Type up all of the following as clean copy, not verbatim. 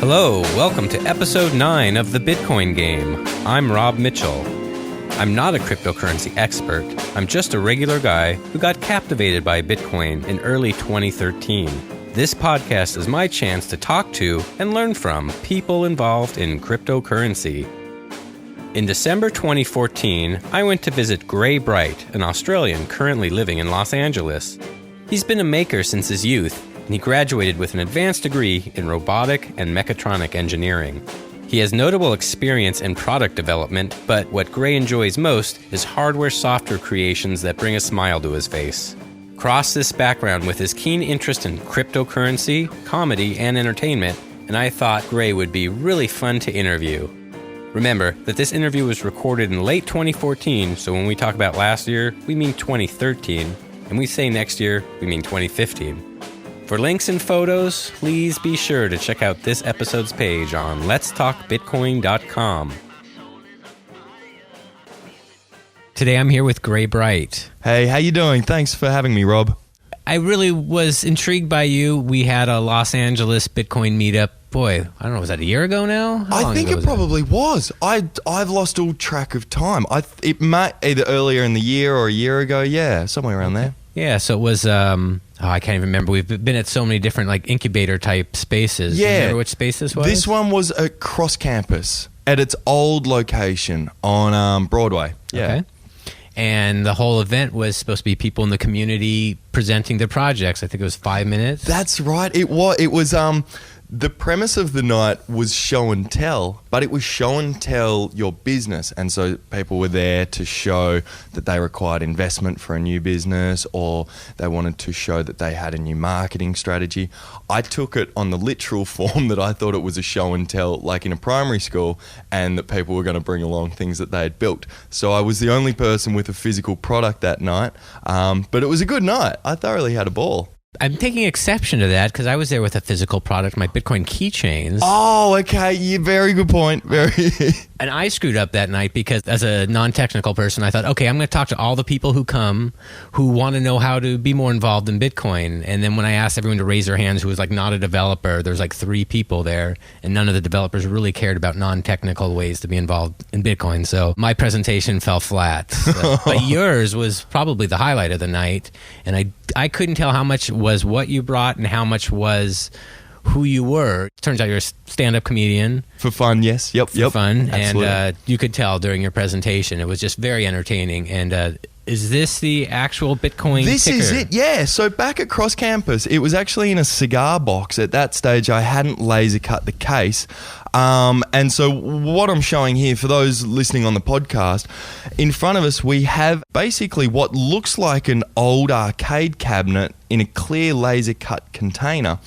Hello, welcome to episode 9 of the Bitcoin Game. I'm Rob Mitchell. I'm not a cryptocurrency expert. I'm just a regular guy who got captivated by Bitcoin in early 2013. This podcast is my chance to talk to and learn from people involved in cryptocurrency. In December 2014, I went to visit Gray Bright, an Australian currently living in Los Angeles. He's been a maker since his youth, and he graduated with an advanced degree in Robotic and Mechatronic Engineering. He has notable experience in product development, but what Gray enjoys most is hardware-software creations that bring a smile to his face. Cross this background with his keen interest in cryptocurrency, comedy, and entertainment, and I thought Gray would be really fun to interview. Remember that this interview was recorded in late 2014, so when we talk about last year, we mean 2013, and we say next year, we mean 2015. For links and photos, please be sure to check out this episode's page on letstalkbitcoin.com. Today I'm here with Gray Bright. Hey, how you doing? Thanks for having me, Rob. I really was intrigued by you. We had a Los Angeles Bitcoin meetup. Boy, I don't know, was that a year ago now? I think it probably was. I've lost all track of time. It might either earlier in the year or a year ago. Yeah, somewhere around there. Yeah, so it was, I can't even remember. We've been at so many different incubator type spaces. Yeah. Do you remember which space this was? This one was at Cross Campus at its old location on Broadway. Yeah. Okay. And the whole event was supposed to be people in the community presenting their projects. I think it was 5 minutes. That's right. It was the premise of the night was show and tell, but it was show and tell your business. And so people were there to show that they required investment for a new business, or they wanted to show that they had a new marketing strategy. I took it on the literal form that I thought it was a show and tell, like in a primary school, and that people were going to bring along things that they had built. So I was the only person with a physical product that night, but it was a good night. I thoroughly had a ball. I'm taking exception to that because I was there with a physical product, my Bitcoin keychains. Oh, okay. Yeah, very good point. And I screwed up that night because as a non-technical person, I thought, okay, I'm going to talk to all the people who come who want to know how to be more involved in Bitcoin. And then when I asked everyone to raise their hands who was not a developer, there was 3 people there, and none of the developers really cared about non-technical ways to be involved in Bitcoin. So my presentation fell flat. But yours was probably the highlight of the night. And I couldn't tell how much was what you brought and how much was who you were. Turns out you're a stand-up comedian. For fun, yes. Yep. For fun. Absolutely. And you could tell during your presentation. It was just very entertaining. And is this the actual Bitcoin This ticker? is it, yeah. So back at Cross Campus, it was actually in a cigar box. At that stage, I hadn't laser cut the case. And so what I'm showing here, for those listening on the podcast, in front of us, we have basically what looks like an old arcade cabinet in a clear laser cut container.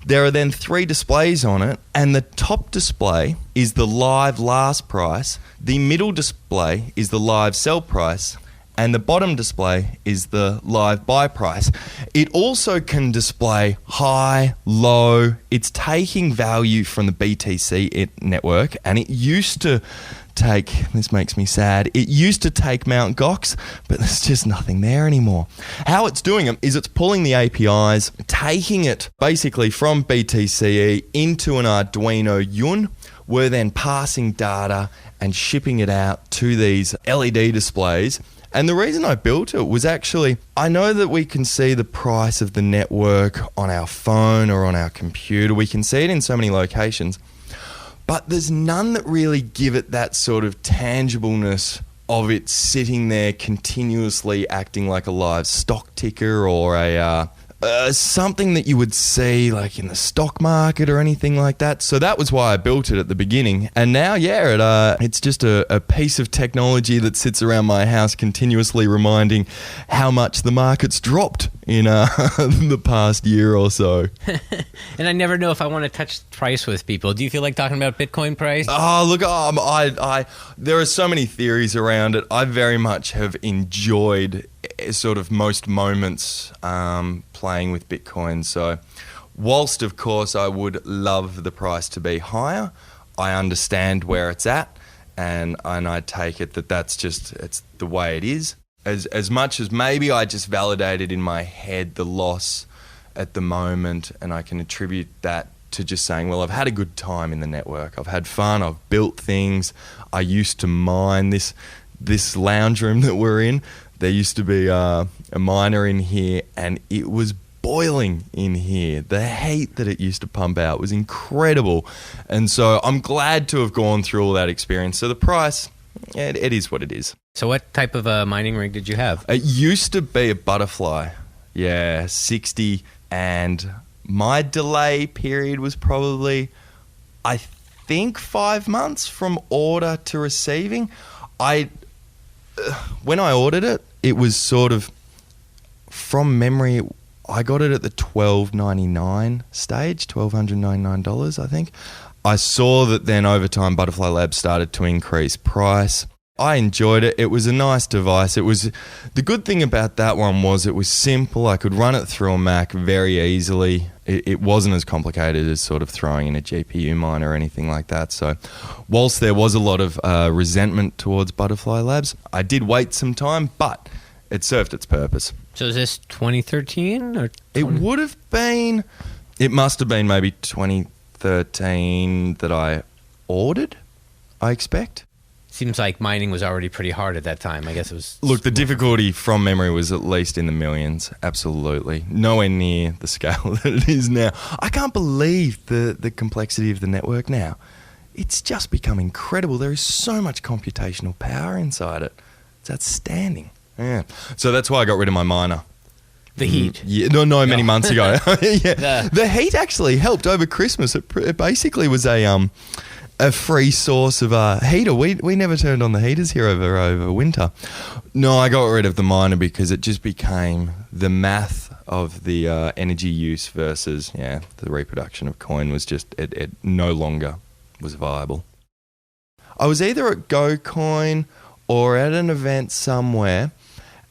There are then 3 displays on it, and the top display is the live last price, the middle display is the live sell price, and the bottom display is the live buy price. It also can display high, low. It's taking value from the BTC network, and it used to take, this makes me sad, it used to take Mt. Gox, but there's just nothing there anymore. How it's doing it is it's pulling the APIs, taking it basically from BTCE into an Arduino Yun. We're then passing data and shipping it out to these LED displays. And the reason I built it was actually, I know that we can see the price of the network on our phone or on our computer. We can see it in so many locations. But there's none that really give it that sort of tangibleness of it sitting there continuously acting like a live stock ticker or something that you would see like in the stock market or anything like that. So that was why I built it at the beginning. And now, it's just a piece of technology that sits around my house continuously reminding how much the market's dropped in the past year or so. And I never know if I want to touch price with people. Do you feel like talking about Bitcoin price? Oh, look, there are so many theories around it. I very much have enjoyed sort of most moments playing with Bitcoin. So whilst, of course, I would love the price to be higher, I understand where it's at, and I take it that's just, it's the way it is. As much as maybe I just validated in my head the loss at the moment, and I can attribute that to just saying, well, I've had a good time in the network. I've had fun. I've built things. I used to mine this lounge room that we're in. There used to be a miner in here, and it was boiling in here. The heat that it used to pump out was incredible. And so I'm glad to have gone through all that experience. So the price, it is what it is. So what type of mining rig did you have? It used to be a Butterfly. Yeah, 60. And my delay period was probably, I think, 5 months from order to receiving. When I ordered it, it was sort of, from memory, I got it at the $1,299 stage, $1,299, I think. I saw that then over time Butterfly Labs started to increase price. I enjoyed it. It was a nice device. The good thing about that one was it was simple. I could run it through a Mac very easily. It wasn't as complicated as sort of throwing in a GPU miner or anything like that. So whilst there was a lot of resentment towards Butterfly Labs, I did wait some time, but it served its purpose. So is this 2013 or 20? It must have been maybe 2013 that I ordered, I expect. Seems like mining was already pretty hard at that time. I guess it was... Look, the difficulty from memory was at least in the millions. Absolutely. Nowhere near the scale that it is now. I can't believe the complexity of the network now. It's just become incredible. There is so much computational power inside it. It's outstanding. Yeah. So that's why I got rid of my miner. The heat? Yeah, many months ago. Yeah. The heat actually helped over Christmas. It basically was a free source of heater. We never turned on the heaters here over winter. No, I got rid of the miner because it just became the math of the energy use versus the reproduction of coin was just it no longer was viable. I was either at GoCoin or at an event somewhere,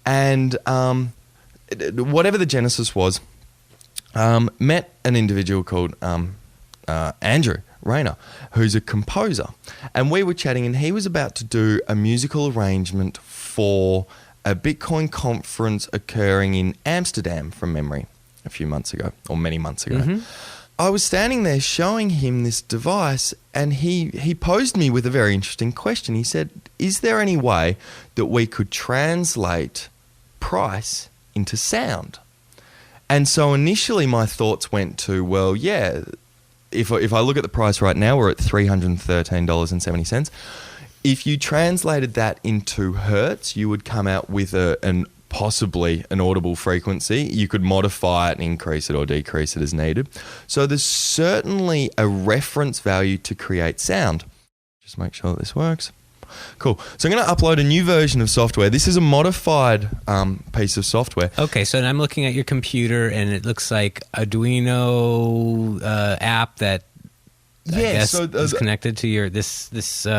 and whatever the genesis was, met an individual called Andrew Rayner, who's a composer, and we were chatting, and he was about to do a musical arrangement for a Bitcoin conference occurring in Amsterdam from memory a few months ago, or many months ago. Mm-hmm. I was standing there showing him this device, and he posed me with a very interesting question. He said, is there any way that we could translate price into sound? And so initially my thoughts went to, well, yeah, if I look at the price right now, we're at $313.70. If you translated that into hertz, you would come out with possibly an audible frequency. You could modify it and increase it or decrease it as needed. So there's certainly a reference value to create sound. Just make sure that this works. Cool. So I'm going to upload a new version of software. This is a modified piece of software. Okay, so I'm looking at your computer, and it looks like Arduino app that I guess is connected to your this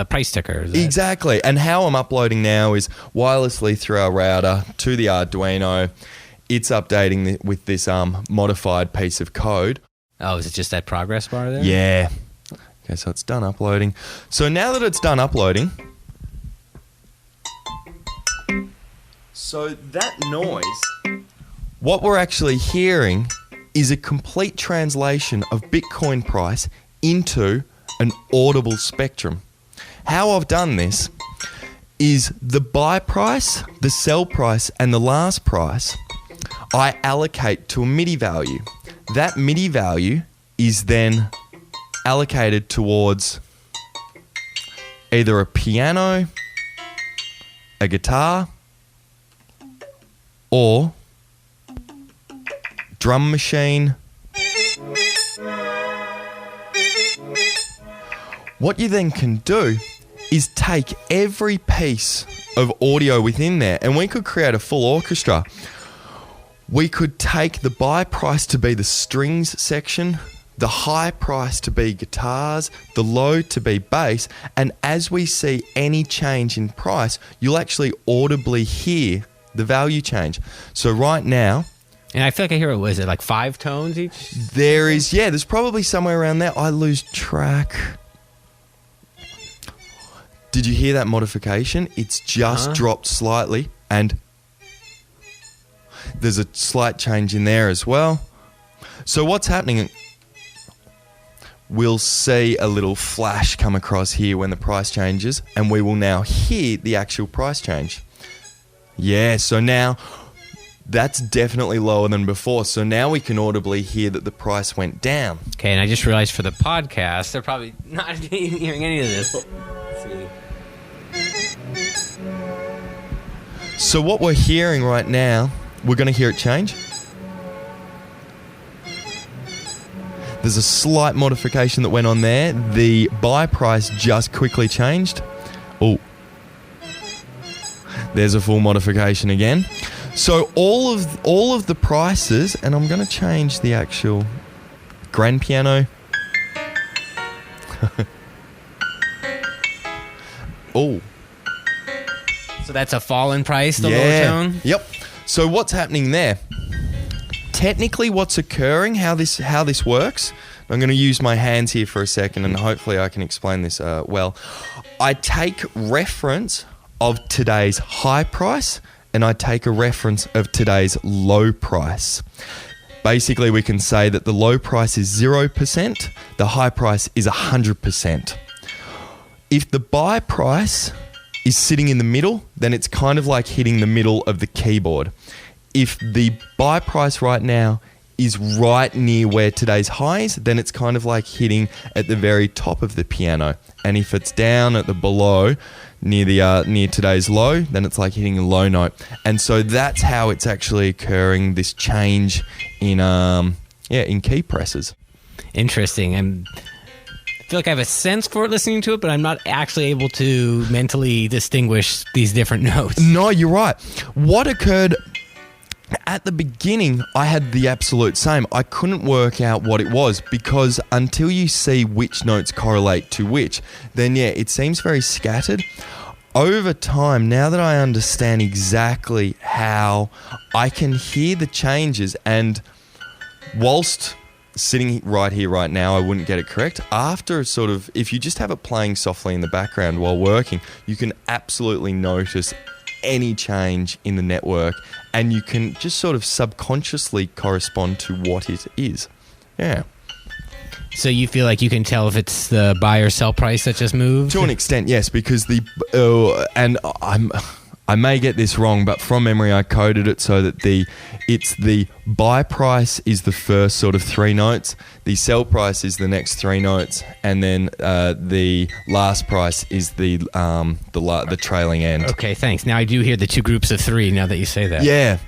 price ticker. Exactly. And how I'm uploading now is wirelessly through our router to the Arduino. It's updating with this modified piece of code. Oh, is it just that progress bar there? Yeah. Okay, so it's done uploading. So now that it's done uploading, so that noise, what we're actually hearing is a complete translation of Bitcoin price into an audible spectrum. How I've done this is the buy price, the sell price, and the last price I allocate to a MIDI value. That MIDI value is then allocated towards either a piano, a guitar, or drum machine. What you then can do is take every piece of audio within there, and we could create a full orchestra. We could take the buy price to be the strings section, the high price to be guitars, the low to be bass, and as we see any change in price, you'll actually audibly hear the value change. So right now... And I feel like I hear, is it like 5 tones each? There's probably somewhere around there. I lose track. Did you hear that modification? It's just dropped slightly, and there's a slight change in there as well. So what's happening... we'll see a little flash come across here when the price changes, and we will now hear the actual price change. Yeah, so now that's definitely lower than before. So now we can audibly hear that the price went down. Okay, and I just realized for the podcast, they're probably not hearing any of this. Let's see. So what we're hearing right now, we're going to hear it change. There's a slight modification that went on there. The buy price just quickly changed. Oh, there's a full modification again. So all of the prices, and I'm going to change the actual grand piano. Oh. So that's a fall in price, the lower tone? Yep. So what's happening there? Technically what's occurring, how this works, I'm going to use my hands here for a second and hopefully I can explain this well. I take reference of today's high price and I take a reference of today's low price. Basically, we can say that the low price is 0%, the high price is 100%. If the buy price is sitting in the middle, then it's kind of like hitting the middle of the keyboard. If the buy price right now is right near where today's high is, then it's kind of like hitting at the very top of the piano. And if it's down at the below, near today's low, then it's like hitting a low note. And so that's how it's actually occurring, this change in key presses. Interesting. I feel like I have a sense for it listening to it, but I'm not actually able to mentally distinguish these different notes. No, you're right. What occurred at the beginning, I had the absolute same. I couldn't work out what it was because until you see which notes correlate to which, then it seems very scattered. Over time, now that I understand exactly how I can hear the changes, and whilst sitting right here right now, I wouldn't get it correct. After if you just have it playing softly in the background while working, you can absolutely notice any change in the network and you can just sort of subconsciously correspond to what it is. Yeah. So you feel like you can tell if it's the buy or sell price that just moved? To an extent, yes, because and I may get this wrong, but from memory I coded it so that it's the buy price is the first sort of three notes, the sell price is the next three notes, and then the last price is the trailing end. Okay, thanks. Now I do hear the two groups of three now that you say that. Yeah.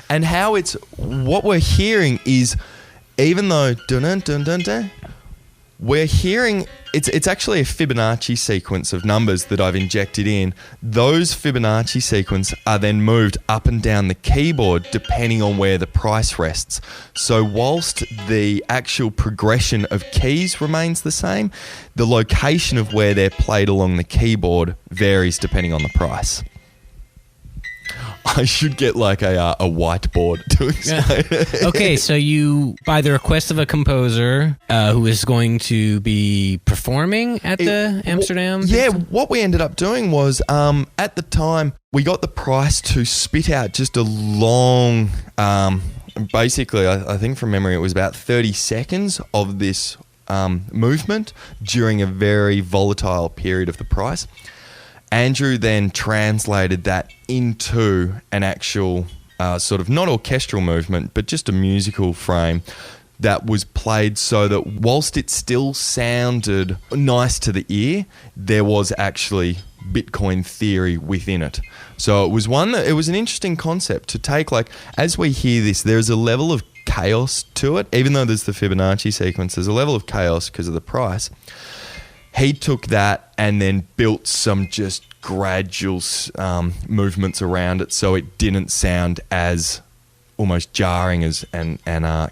And how it's what we're hearing is, even though dun dun dun dun, we're hearing it's actually a Fibonacci sequence of numbers that I've injected in. Those Fibonacci sequence are then moved up and down the keyboard depending on where the price rests. So whilst the actual progression of keys remains the same, the location of where they're played along the keyboard varies depending on the price. I should get like a whiteboard to explain it. Okay, so you, by the request of a composer who is going to be performing at the Amsterdam? Yeah, what we ended up doing was, at the time, we got the price to spit out just a long, basically, I think from memory, it was about 30 seconds of this movement during a very volatile period of the price. Andrew then translated that into an actual sort of not orchestral movement, but just a musical frame that was played so that whilst it still sounded nice to the ear, there was actually Bitcoin theory within it. So it was an interesting concept to take. Like, as we hear this, there's a level of chaos to it. Even though there's the Fibonacci sequence, there's a level of chaos because of the price. He took that and then built some just gradual movements around it so it didn't sound as almost jarring and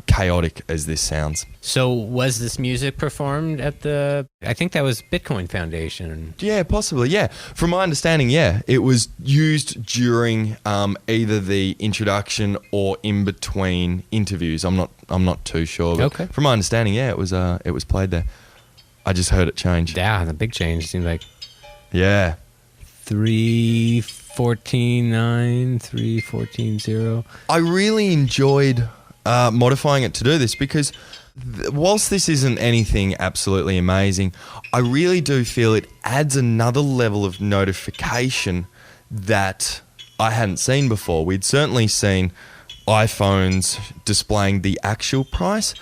chaotic as this sounds. So was this music performed at I think that was Bitcoin Foundation? Yeah, possibly, yeah. From my understanding, yeah. It was used during either the introduction or in between interviews. I'm not too sure. But okay. From my understanding, yeah, it was played there. I just heard it change. Yeah, the big change seems like. Yeah. 3.14.9, 3.14.0. I really enjoyed modifying it to do this because whilst this isn't anything absolutely amazing, I really do feel it adds another level of notification that I hadn't seen before. We'd certainly seen iPhones displaying the actual price,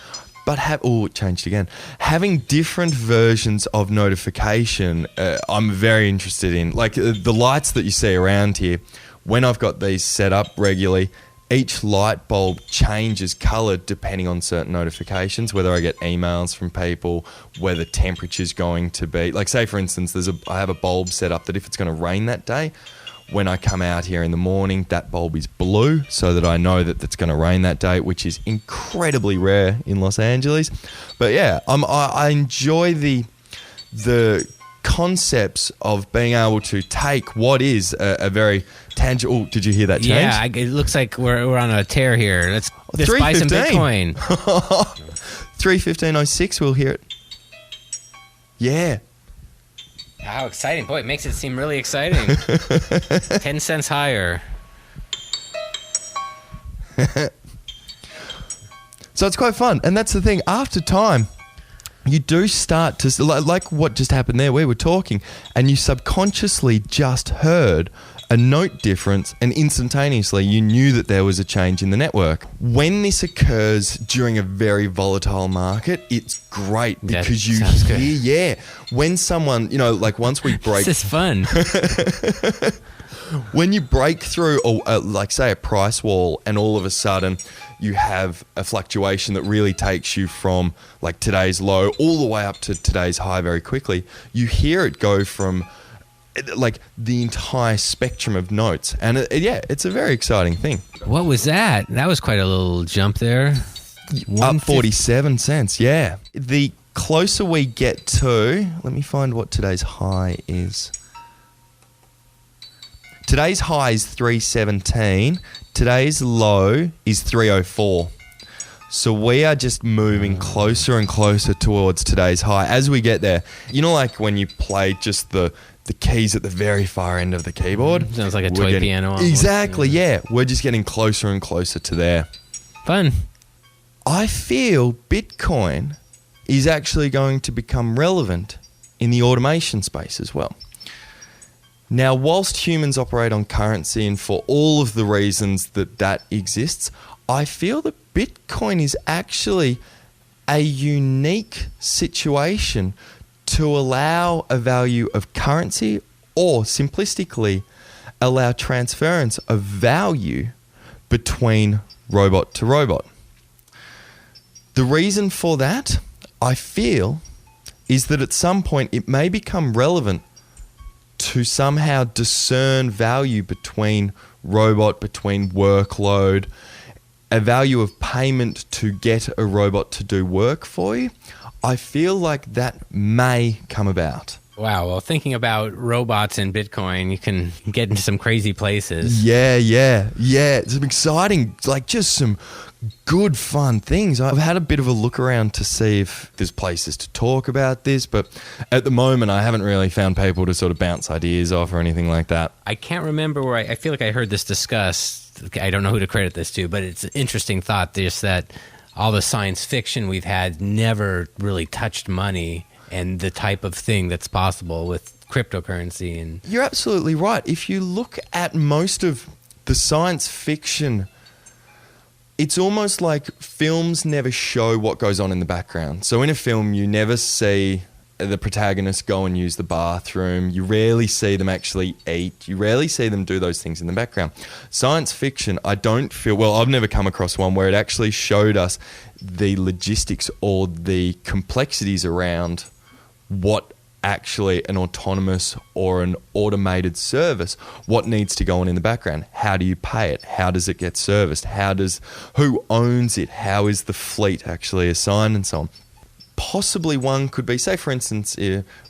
but it changed again. Having different versions of notification, I'm very interested in. Like the lights that you see around here, when I've got these set up regularly, each light bulb changes colour depending on certain notifications, whether I get emails from people, whether temperature's going to be. Like say, for instance, I have a bulb set up that if it's going to rain that day, when I come out here in the morning, that bulb is blue so that I know that it's going to rain that day, which is incredibly rare in Los Angeles. But yeah, I enjoy the concepts of being able to take what is a very tangible... Oh, did you hear that change? Yeah, it looks like we're on a tear here. Let's buy some Bitcoin. 3:15:06, we'll hear it. Yeah. How exciting. Boy, it makes it seem really exciting. 10 cents higher. So it's quite fun. And that's the thing. After time, you do start to... Like what just happened there, we were talking, and you subconsciously just heard a note difference, and instantaneously you knew that there was a change in the network. When this occurs during a very volatile market, it's great because you hear, when someone, like once we break... This is fun. When you break through, like say a price wall, and all of a sudden you have a fluctuation that really takes you from like today's low all the way up to today's high very quickly, you hear it go from like the entire spectrum of notes, and it's a very exciting thing. What was that? That was quite a little jump there. Up 47 cents. Yeah. The closer we get to, let me find what today's high is. Today's high is 317. Today's low is 304. So we are just moving closer and closer towards today's high as we get there. Like when you play just the keys at the very far end of the keyboard. Sounds like a toy piano. Almost. Exactly, yeah. We're just getting closer and closer to there. Fun. I feel Bitcoin is actually going to become relevant in the automation space as well. Now, whilst humans operate on currency, and for all of the reasons that exists, I feel that Bitcoin is actually a unique situation to allow a value of currency, or simplistically allow transference of value between robot to robot. The reason for that, I feel, is that at some point it may become relevant to somehow discern value between robot, between workload, a value of payment to get a robot to do work for you. I feel like that may come about. Wow. Well, thinking about robots and Bitcoin, you can get into some crazy places. Yeah. It's some exciting, like just some good fun things. I've had a bit of a look around to see if there's places to talk about this, but at the moment I haven't really found people to sort of bounce ideas off or anything like that. I can't remember where I feel like I heard this discussed. I don't know who to credit this to, but it's an interesting thought, just that all the science fiction we've had never really touched money and the type of thing that's possible with cryptocurrency. And you're absolutely right. If you look at most of the science fiction, it's almost like films never show what goes on in the background. So in a film, you never see the protagonist go and use the bathroom. You rarely see them actually eat. You rarely see them do those things in the background. Science fiction, I don't feel... Well, I've never come across one where it actually showed us the logistics or the complexities around what actually an autonomous or an automated service, what needs to go on in the background. How do you pay it? How does it get serviced? Who owns it? How is the fleet actually assigned and so on? Possibly one could be, say for instance,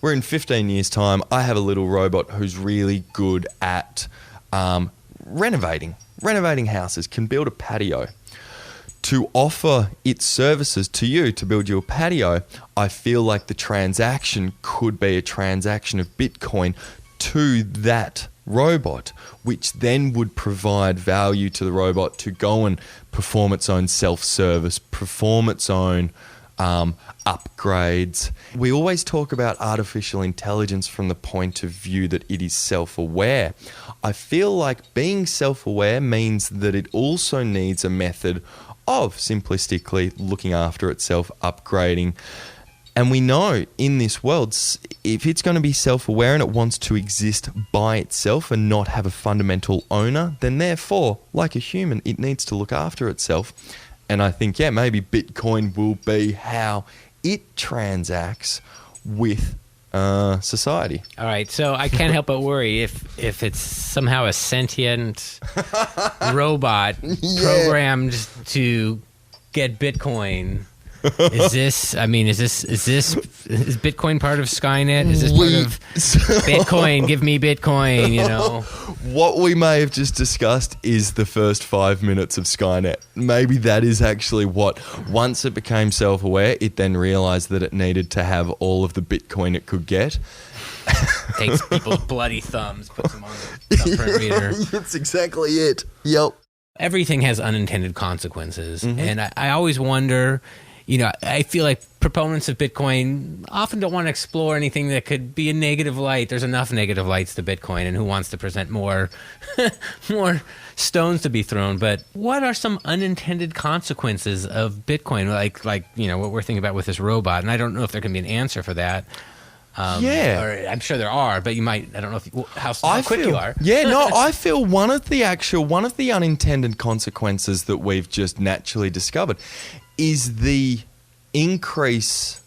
we're in 15 years time, I have a little robot who's really good at renovating houses, can build a patio. To offer its services to you to build you a patio, I feel like the transaction could be a transaction of Bitcoin to that robot, which then would provide value to the robot to go and perform its own self-service, perform its own upgrades. We always talk about artificial intelligence from the point of view that it is self-aware. I feel like being self-aware means that it also needs a method of simplistically looking after itself, upgrading. And we know in this world, if it's going to be self-aware and it wants to exist by itself and not have a fundamental owner, then therefore, like a human, it needs to look after itself. And I think, maybe Bitcoin will be how it transacts with society. All right, so I can't help but worry if it's somehow a sentient robot programmed to get Bitcoin. Is Bitcoin part of Skynet? Is this part of Bitcoin? Give me Bitcoin, you know? What we may have just discussed is the first 5 minutes of Skynet. Maybe that is actually what, once it became self-aware, it then realized that it needed to have all of the Bitcoin it could get. Takes people's bloody thumbs, puts them on the thumbprint reader. That's exactly it. Yep. Everything has unintended consequences. And I always wonder... I feel like proponents of Bitcoin often don't want to explore anything that could be a negative light. There's enough negative lights to Bitcoin, and who wants to present more stones to be thrown? But what are some unintended consequences of Bitcoin? Like what we're thinking about with this robot, and I don't know if there can be an answer for that. Or I'm sure there are, but you might. I don't know how quick you are. I feel one of the unintended consequences that we've just naturally discovered is the increase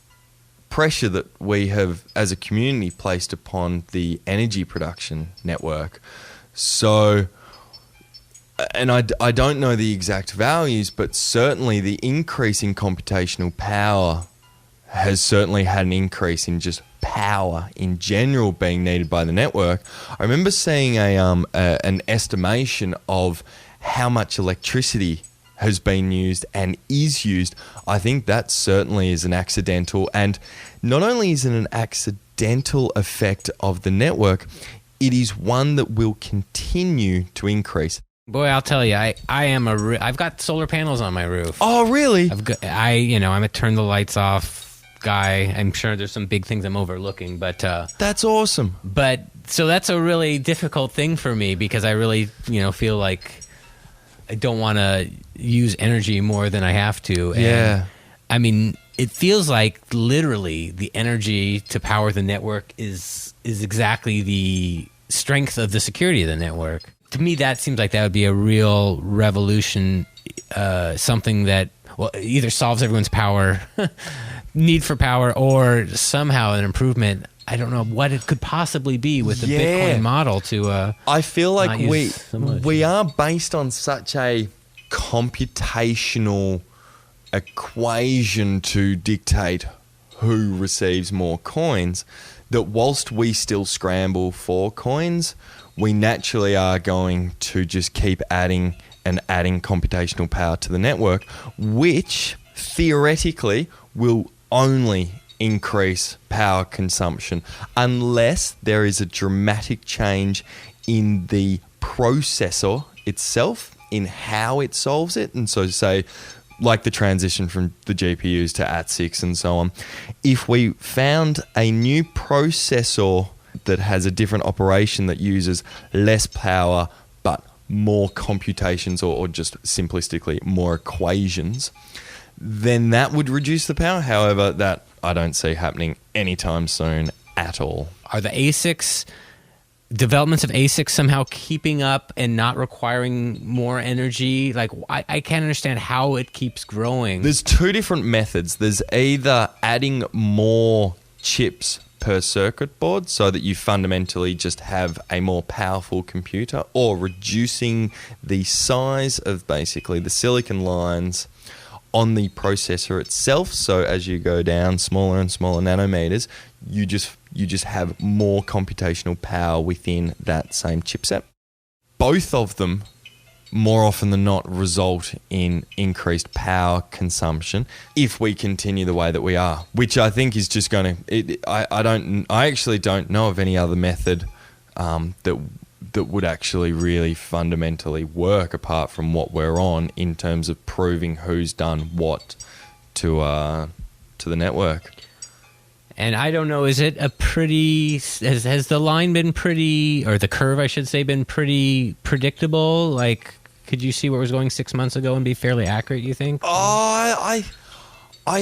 pressure that we have as a community placed upon the energy production network. So, and I don't know the exact values, but certainly the increase in computational power has certainly had an increase in just power in general being needed by the network. I remember seeing an estimation of how much electricity has been used and is used. I think that certainly is an accidental, and not only is it an accidental effect of the network, it is one that will continue to increase. Boy, I'll tell you, I've got solar panels on my roof. Oh, really? I'm a turn the lights off guy. I'm sure there's some big things I'm overlooking, but that's awesome. But so that's a really difficult thing for me because I really, feel like I don't want to use energy more than I have to. And, I mean, it feels like literally the energy to power the network is exactly the strength of the security of the network. To me, that seems like that would be a real revolution, something that either solves everyone's power need for power or somehow an improvement. I don't know what it could possibly be with the Bitcoin model to I feel like we are are based on such a computational equation to dictate who receives more coins that whilst we still scramble for coins, we naturally are going to just keep adding and adding computational power to the network, which theoretically will only increase power consumption unless there is a dramatic change in the processor itself, in how it solves it. And so say, like the transition from the GPUs to AT6 and so on, if we found a new processor that has a different operation that uses less power but more computations or just simplistically more equations, then that would reduce the power. However, that I don't see happening anytime soon at all. Are the developments of ASICs somehow keeping up and not requiring more energy? Like, I can't understand how it keeps growing. There's two different methods. There's either adding more chips per circuit board so that you fundamentally just have a more powerful computer, or reducing the size of basically the silicon lines on the processor itself. So as you go down smaller and smaller nanometers, you just have more computational power within that same chipset. Both of them, more often than not, result in increased power consumption if we continue the way that we are, which I think is just going to. I actually don't know of any other method that would actually really fundamentally work apart from what we're on in terms of proving who's done what to to the network. And I don't know, is it a pretty, has the line been pretty, or the curve, I should say, been pretty predictable? Like, could you see where it was going 6 months ago and be fairly accurate, you think? I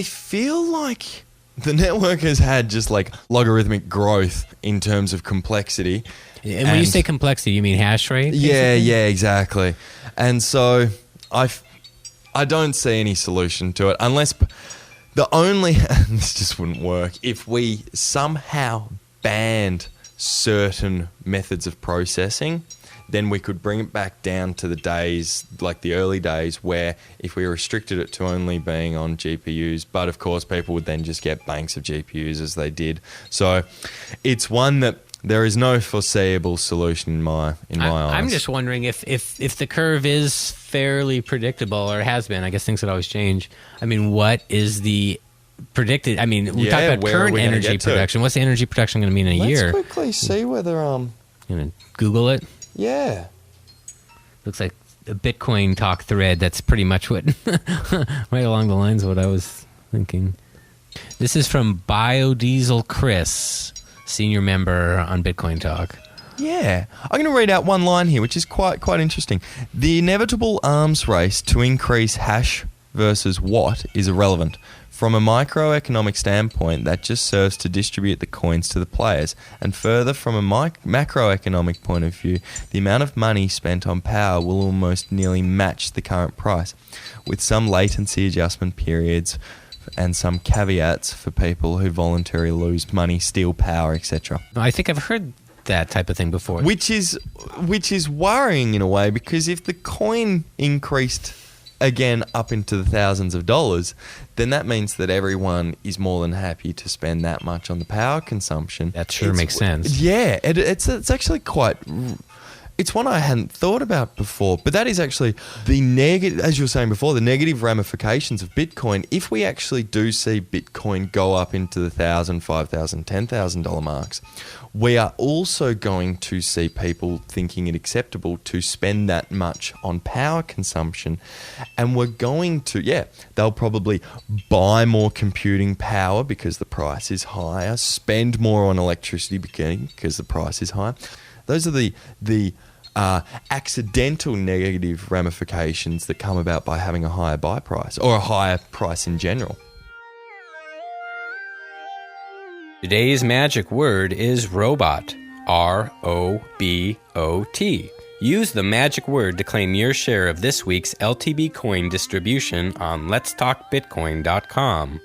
feel like the network has had just like logarithmic growth in terms of complexity. And when you say complexity, you mean hash rate? Yeah, exactly. And so I don't see any solution to it unless this just wouldn't work if we somehow banned certain methods of processing. Then we could bring it back down to the days, like the early days, where if we restricted it to only being on GPUs, but of course people would then just get banks of GPUs as they did. So it's one that there is no foreseeable solution in my eyes. I'm just wondering if the curve is fairly predictable, or has been. I guess things would always change. I mean, what is the predicted? I mean, we talk about current energy production. What's the energy production going to mean in a year? Let's quickly see whether You gonna Google it? Yeah. Looks like a Bitcoin talk thread. That's pretty much what, right along the lines of what I was thinking. This is from Biodiesel Chris, senior member on Bitcoin Talk. Yeah. I'm going to read out one line here, which is quite interesting. The inevitable arms race to increase hash versus watt is irrelevant. From a microeconomic standpoint, that just serves to distribute the coins to the players. And further, from a macroeconomic point of view, the amount of money spent on power will almost nearly match the current price, with some latency adjustment periods and some caveats for people who voluntarily lose money, steal power, etc. I think I've heard that type of thing before. Which is worrying in a way, because if the coin increased again up into the thousands of dollars, then that means that everyone is more than happy to spend that much on the power consumption. That sure makes sense. Yeah, it's actually quite... It's one I hadn't thought about before, but that is actually the negative, as you were saying before, the negative ramifications of Bitcoin. If we actually do see Bitcoin go up into the $1,000, $5,000, $10,000 marks, we are also going to see people thinking it acceptable to spend that much on power consumption. And we're going to, they'll probably buy more computing power because the price is higher, spend more on electricity because the price is higher. Those are the accidental negative ramifications that come about by having a higher buy price, or a higher price in general. Today's magic word is robot. R-O-B-O-T. Use the magic word to claim your share of this week's LTBcoin distribution on letstalkbitcoin.com.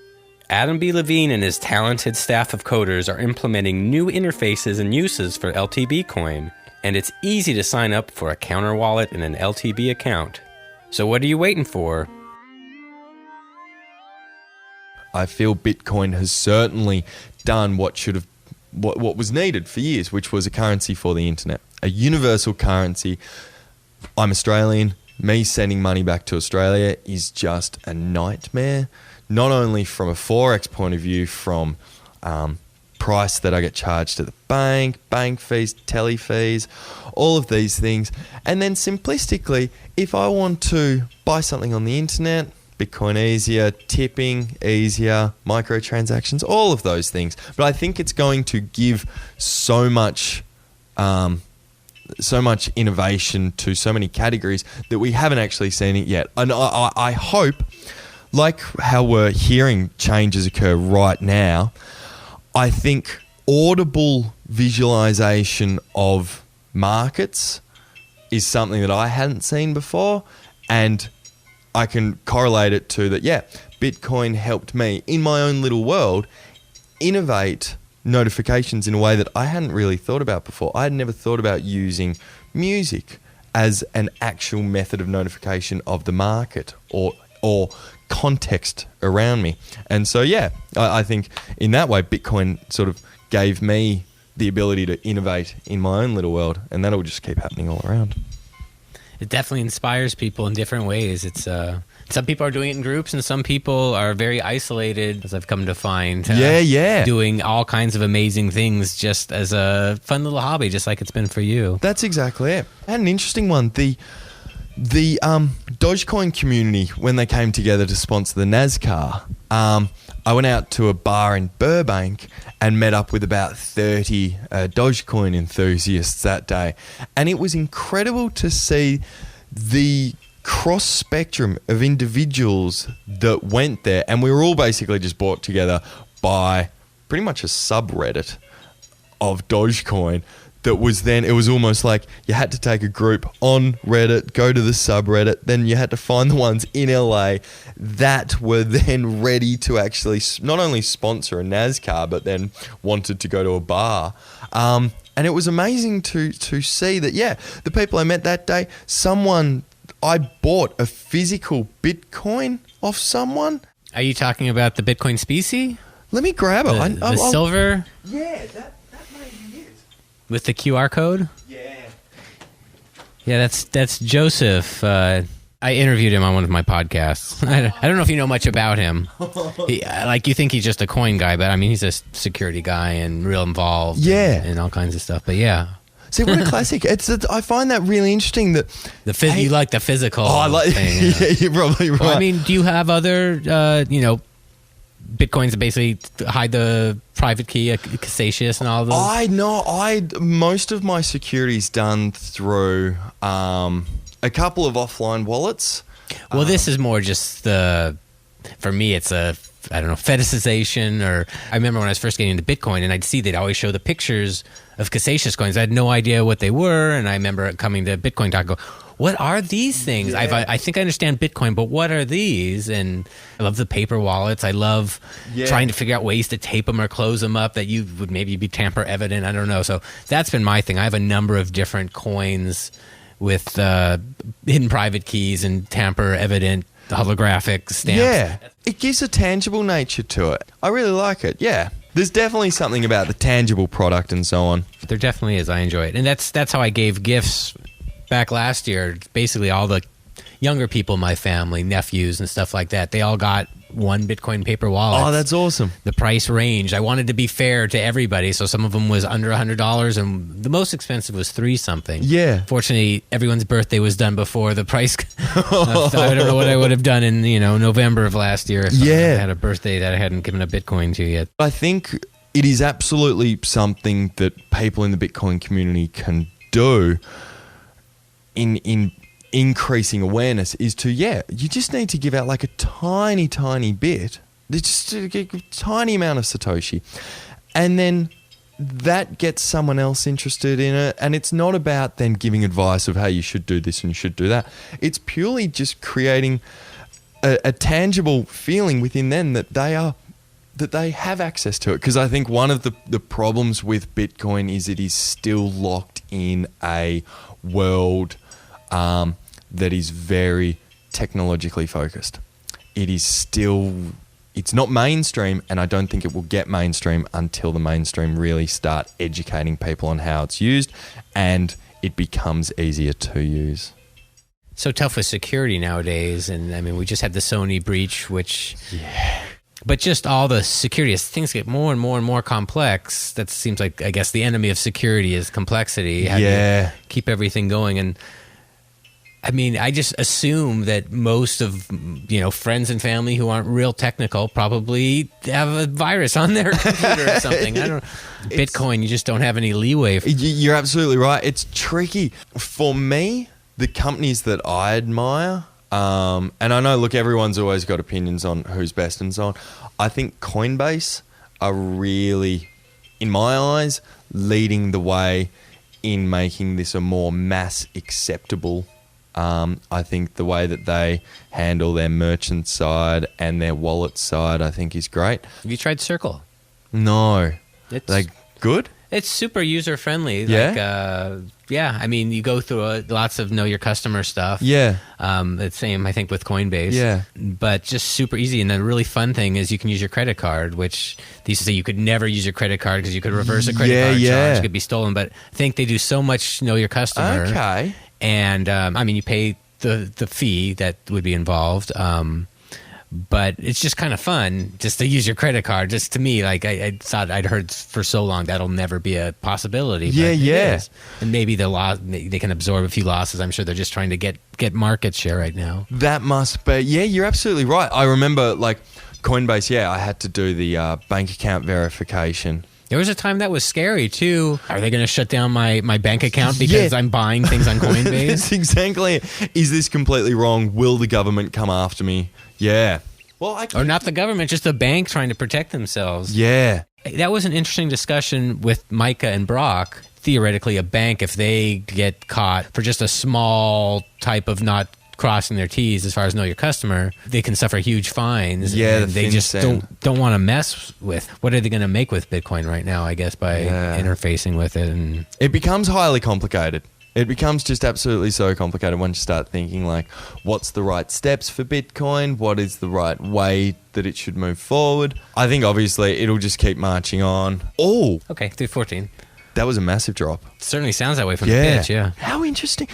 Adam B. Levine and his talented staff of coders are implementing new interfaces and uses for LTBcoin, and it's easy to sign up for a counter wallet and an LTB account. So what are you waiting for? I feel Bitcoin has certainly done what was needed for years, which was a currency for the internet, a universal currency. I'm Australian. Me sending money back to Australia is just a nightmare. Not only from a Forex point of view, from price that I get charged to the bank fees, tele fees, all of these things. And then simplistically, if I want to buy something on the internet, Bitcoin easier, tipping easier, microtransactions, all of those things. But I think it's going to give so much innovation to so many categories that we haven't actually seen it yet. And I hope, like how we're hearing changes occur right now, I think audible visualization of markets is something that I hadn't seen before, and I can correlate it to that, Bitcoin helped me in my own little world innovate notifications in a way that I hadn't really thought about before. I had never thought about using music as an actual method of notification of the market or context around me. And so, I think in that way, Bitcoin sort of gave me the ability to innovate in my own little world, and that'll just keep happening all around. It definitely inspires people in different ways. It's some people are doing it in groups, and some people are very isolated, as I've come to find. Doing all kinds of amazing things just as a fun little hobby, just like it's been for you. That's exactly it. And an interesting one. The Dogecoin community, when they came together to sponsor the NASCAR, I went out to a bar in Burbank and met up with about 30 Dogecoin enthusiasts that day. And it was incredible to see the cross spectrum of individuals that went there. And we were all basically just brought together by pretty much a subreddit of Dogecoin. That was then, it was almost like you had to take a group on Reddit, go to the subreddit, then you had to find the ones in LA that were then ready to actually not only sponsor a NASCAR, but then wanted to go to a bar. And it was amazing to see that, yeah, the people I met that day, I bought a physical Bitcoin off someone. Are you talking about the Bitcoin species? Let me grab it. The silver? Yeah, that may be it. With the QR code? Yeah. Yeah, that's Joseph. I interviewed him on one of my podcasts. I don't know if you know much about him. You think he's just a coin guy, but I mean, he's a security guy and real involved. Yeah. And all kinds of stuff. But yeah. See, what a classic. I find that really interesting that... you like the physical thing. Yeah, you're probably right. Well, I mean, do you have other, Bitcoins that basically hide the private key, Cassatius and all those? Most of my security's done through a couple of offline wallets. Well, this is more just for me, it's fetishization, or I remember when I was first getting into Bitcoin and I'd see they'd always show the pictures of Cassatius coins. I had no idea what they were, and I remember coming to Bitcoin Talk, what are these things? Yeah. I think I understand Bitcoin, but what are these? And I love the paper wallets. I love trying to figure out ways to tape them or close them up that you would maybe be tamper evident. I don't know. So that's been my thing. I have a number of different coins with hidden private keys and tamper evident holographic stamps. Yeah, it gives a tangible nature to it. I really like it. Yeah. There's definitely something about the tangible product and so on. There definitely is. I enjoy it. And that's how I gave gifts back last year. Basically all the younger people in my family, nephews and stuff like that, they all got one Bitcoin paper wallet. Oh, that's awesome. The price range, I wanted to be fair to everybody, so some of them was under $100 and the most expensive was $3 something. Yeah. Fortunately, everyone's birthday was done before the price. I don't know what I would have done in November of last year if I had a birthday that I hadn't given a Bitcoin to yet. I think it is absolutely something that people in the Bitcoin community can do in increasing awareness is you just need to give out like a tiny bit, just a tiny amount of Satoshi, and then that gets someone else interested in it. And it's not about then giving advice of, hey, you should do this and you should do that. It's purely just creating a tangible feeling within them that they have access to it. Because I think one of the problems with Bitcoin is it is still locked in a world that is very technologically focused. It's not mainstream, and I don't think it will get mainstream until the mainstream really start educating people on how it's used and it becomes easier to use. So tough with security nowadays, and I mean, we just had the Sony breach, which... Yeah. But just all the security, as things get more and more and more complex, that seems like, I guess, the enemy of security is complexity. How do you keep everything going? And I mean, I just assume that most of, friends and family who aren't real technical probably have a virus on their computer or something. I don't know. Bitcoin, you just don't have any leeway. You're absolutely right. It's tricky. For me, the companies that I admire, and I know, look, everyone's always got opinions on who's best and so on. I think Coinbase are really, in my eyes, leading the way in making this a more mass acceptable. I think the way that they handle their merchant side and their wallet side, I think is great. Have you tried Circle? No. They good? It's super user friendly. Yeah? I mean, you go through lots of know your customer stuff. Yeah. The same, I think, with Coinbase. Yeah. But just super easy. And the really fun thing is you can use your credit card, which they used to say you could never use your credit card because you could reverse a credit card charge. It could be stolen. But I think they do so much know your customer. Okay. And, I mean, you pay the fee that would be involved. But it's just kind of fun just to use your credit card. Just to me, like I thought I'd heard for so long that'll never be a possibility. Yeah, but yeah. it is. And maybe they can absorb a few losses. I'm sure they're just trying to get market share right now. That must be. Yeah, you're absolutely right. I remember like Coinbase. Yeah, I had to do the bank account verification. There was a time that was scary too. Are they going to shut down my bank account because I'm buying things on Coinbase? That's exactly it. Is this completely wrong? Will the government come after me? Yeah. Well, or not the government, just the bank trying to protect themselves. Yeah. That was an interesting discussion with Micah and Brock. Theoretically, a bank, if they get caught for just a small type of not crossing their T's as far as know your customer, they can suffer huge fines. Yeah, and they just don't want to mess with. What are they going to make with Bitcoin right now, I guess, by interfacing with it? And it becomes highly complicated. It becomes just absolutely so complicated once you start thinking like, what's the right steps for Bitcoin? What is the right way that it should move forward? I think obviously it'll just keep marching on. Oh, okay, 314. That was a massive drop. It certainly sounds that way from the pitch, yeah. How interesting.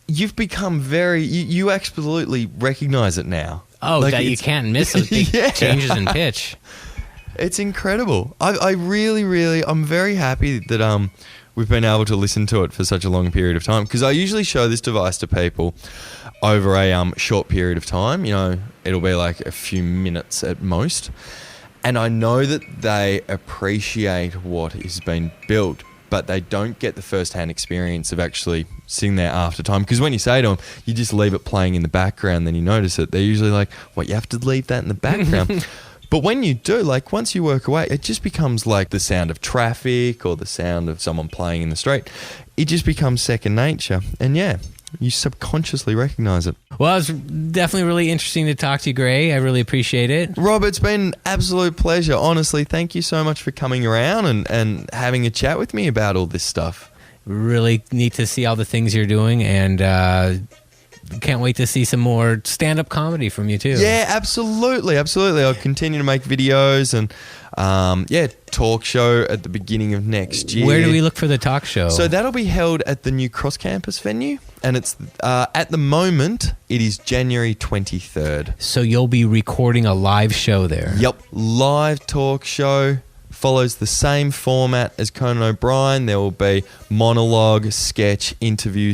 You've become very... You absolutely recognize it now. Oh, like that you can't miss those big changes in pitch. It's incredible. I really... I'm very happy that we've been able to listen to it for such a long period of time, because I usually show this device to people over a short period of time. You know, it'll be like a few minutes at most. And I know that they appreciate what has been built, but they don't get the first-hand experience of actually sitting there after time. Because when you say to them, you just leave it playing in the background, then you notice it. They're usually like, what, you have to leave that in the background? But when you do, like once you work away, it just becomes like the sound of traffic or the sound of someone playing in the street. It just becomes second nature. And yeah, you subconsciously recognize it. Well, it's definitely really interesting to talk to you, Gray. I really appreciate it. Rob, it's been an absolute pleasure. Honestly, thank you so much for coming around and having a chat with me about all this stuff. Really neat to see all the things you're doing, and can't wait to see some more stand-up comedy from you too. Yeah, absolutely. I'll continue to make videos and talk show at the beginning of next year. Where do we look for the talk show? So that'll be held at the new Cross Campus venue, and it's at the moment it is January 23rd. So you'll be recording a live show there. Yep, live talk show. Follows the same format as Conan O'Brien. There will be monologue, sketch, interview,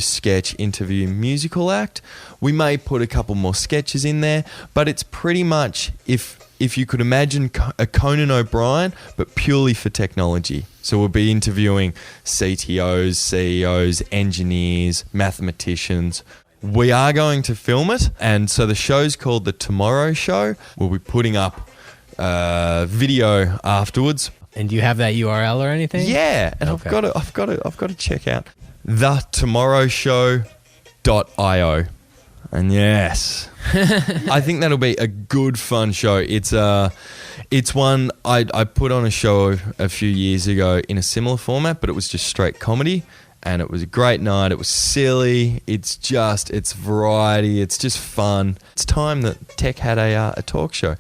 musical act. We may put a couple more sketches in there, but it's pretty much if you could imagine a Conan O'Brien, but purely for technology. So we'll be interviewing CTOs, CEOs, engineers, mathematicians. We are going to film it, and so the show's called The Tomorrow Show. We'll be putting up video afterwards. And do you have that URL or anything? Yeah, and okay. I've got to check out thetomorrowshow.io. And yes, I think that'll be a good fun show. It's one I put on a show a few years ago in a similar format, but it was just straight comedy. And it was a great night. It was silly. It's variety. It's just fun. It's time that Tech had a talk show.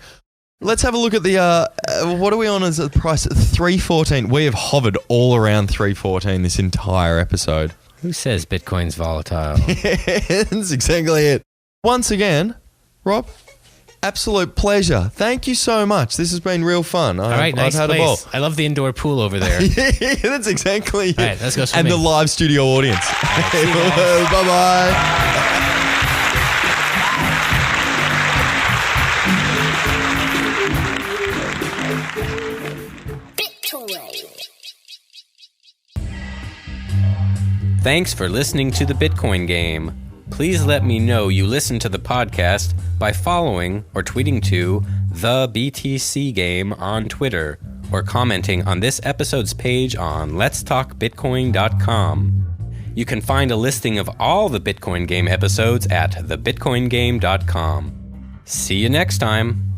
Let's have a look at the, what are we on as a price? 314. We have hovered all around 314 this entire episode. Who says Bitcoin's volatile? That's exactly it. Once again, Rob, absolute pleasure. Thank you so much. This has been real fun. All right, nice I've had place. A ball. I love the indoor pool over there. Yeah, that's exactly it. All right, let's go swimming. And the live studio audience. Right, bye-bye. Thanks for listening to the Bitcoin Game. Please let me know you listen to the podcast by following or tweeting to the BTC Game on Twitter or commenting on this episode's page on letstalkbitcoin.com. You can find a listing of all the Bitcoin Game episodes at thebitcoingame.com. See you next time.